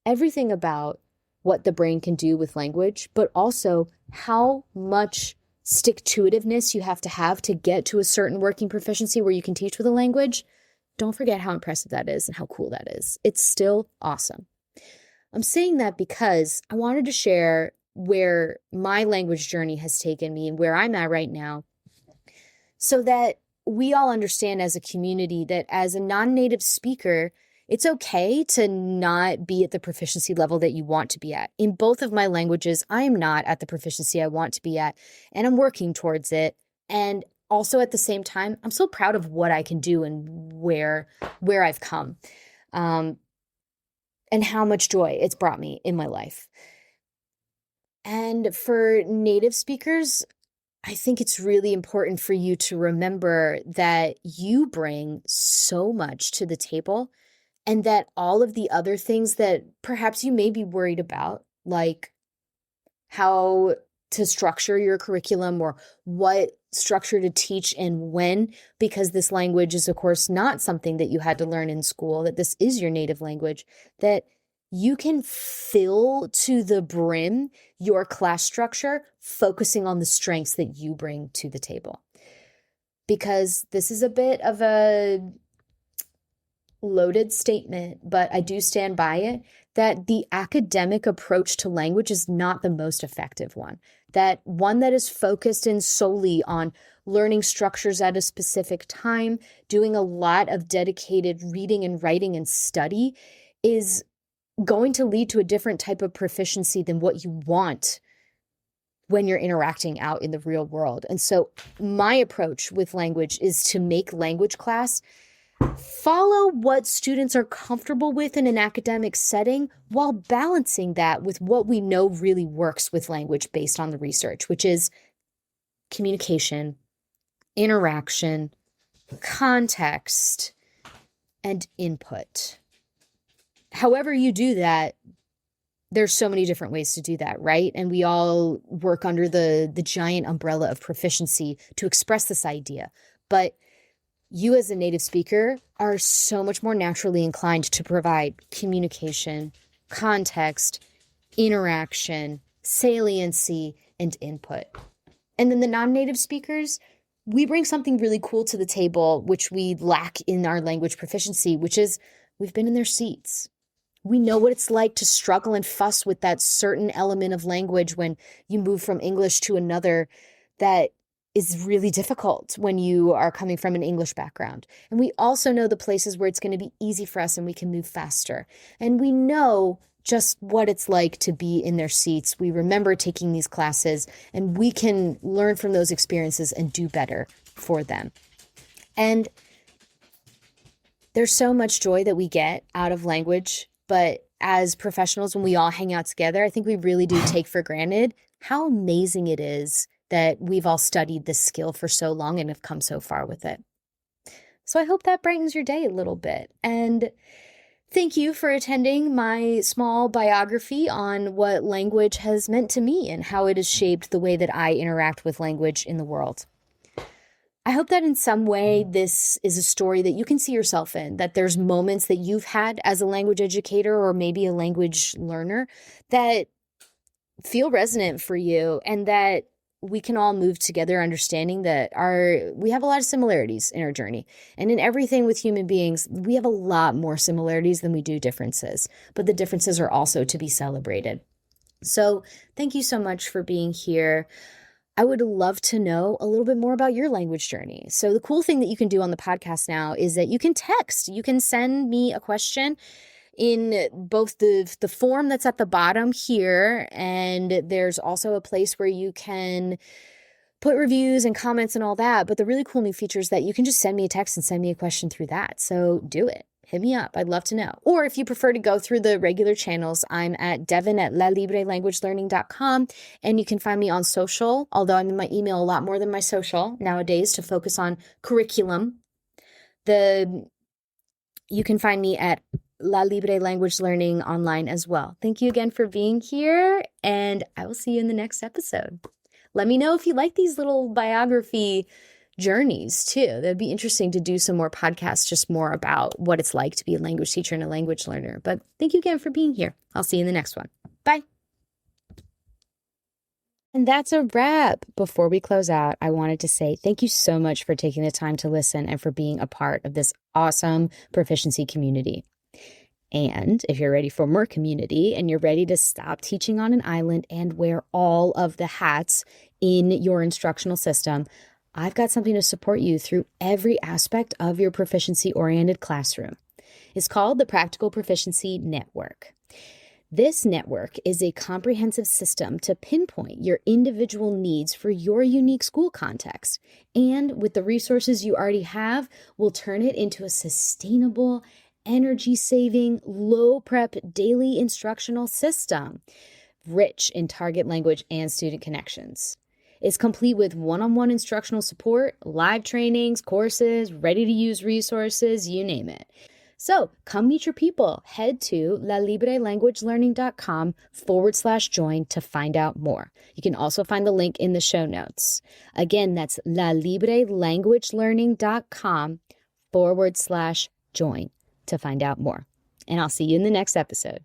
Everything about what the brain can do with language, but also how much stick-to-itiveness you have to get to a certain working proficiency where you can teach with a language. Don't forget how impressive that is and how cool that is. It's still awesome. I'm saying that because I wanted to share where my language journey has taken me and where I'm at right now, so that we all understand as a community that as a non-native speaker, it's okay to not be at the proficiency level that you want to be at. In both of my languages, I am not at the proficiency I want to be at, and I'm working towards it. And also at the same time, I'm so proud of what I can do and where I've come, and how much joy it's brought me in my life. And for native speakers, I think it's really important for you to remember that you bring so much to the table, and that all of the other things that perhaps you may be worried about, like how to structure your curriculum or what structure to teach and when, because this language is, of course, not something that you had to learn in school, that this is your native language, that you can fill to the brim your class structure, focusing on the strengths that you bring to the table. Because this is a bit of a loaded statement, but I do stand by it, that the academic approach to language is not the most effective one. That one that is focused in solely on learning structures at a specific time, doing a lot of dedicated reading and writing and study, is going to lead to a different type of proficiency than what you want when you're interacting out in the real world. And so my approach with language is to make language class follow what students are comfortable with in an academic setting, while balancing that with what we know really works with language based on the research, which is communication, interaction, context, and input. However you do that, there's so many different ways to do that, right? And we all work under the giant umbrella of proficiency to express this idea. But you as a native speaker are so much more naturally inclined to provide communication, context, interaction, saliency, and input. And then the non-native speakers, we bring something really cool to the table, which we lack in our language proficiency, which is we've been in their seats. We know what it's like to struggle and fuss with that certain element of language when you move from English to another that is really difficult when you are coming from an English background. And we also know the places where it's going to be easy for us and we can move faster. And we know just what it's like to be in their seats. We remember taking these classes and we can learn from those experiences and do better for them. And there's so much joy that we get out of language, but as professionals, when we all hang out together, I think we really do take for granted how amazing it is that we've all studied this skill for so long and have come so far with it. So I hope that brightens your day a little bit. And thank you for attending my small biography on what language has meant to me and how it has shaped the way that I interact with language in the world. I hope that in some way this is a story that you can see yourself in, that there's moments that you've had as a language educator or maybe a language learner that feel resonant for you, and that we can all move together understanding that we have a lot of similarities in our journey. And in everything with human beings, we have a lot more similarities than we do differences, but the differences are also to be celebrated. So thank you so much for being here. I would love to know a little bit more about your language journey. So the cool thing that you can do on the podcast now is that you can text. You can send me a question in both the form that's at the bottom here, and there's also a place where you can put reviews and comments and all that. But the really cool new feature is that you can just send me a text and send me a question through that. So do it. Hit me up. I'd love to know. Or if you prefer to go through the regular channels, I'm at devin@lalibrelanguageLearning.com, and you can find me on social, although I'm in my email a lot more than my social nowadays to focus on curriculum. You can find me at La Libre Language Learning online as well. Thank you again for being here, and I will see you in the next episode. Let me know if you like these little biography journeys too. That'd be interesting to do some more podcasts, just more about what it's like to be a language teacher and a language learner. But thank you again for being here. I'll see you in the next one. Bye. And that's a wrap. Before we close out, I wanted to say thank you so much for taking the time to listen and for being a part of this awesome proficiency community. And if you're ready for more community and you're ready to stop teaching on an island and wear all of the hats in your instructional system, I've got something to support you through every aspect of your proficiency-oriented classroom. It's called the Practical Proficiency Network. This network is a comprehensive system to pinpoint your individual needs for your unique school context. And with the resources you already have, we'll turn it into a sustainable, energy-saving, low-prep daily instructional system, rich in target language and student connections. It's complete with one-on-one instructional support, live trainings, courses, ready-to-use resources, you name it. So come meet your people. Head to lalibrelanguagelearning.com/join to find out more. You can also find the link in the show notes. Again, that's lalibrelanguagelearning.com/join to find out more. And I'll see you in the next episode.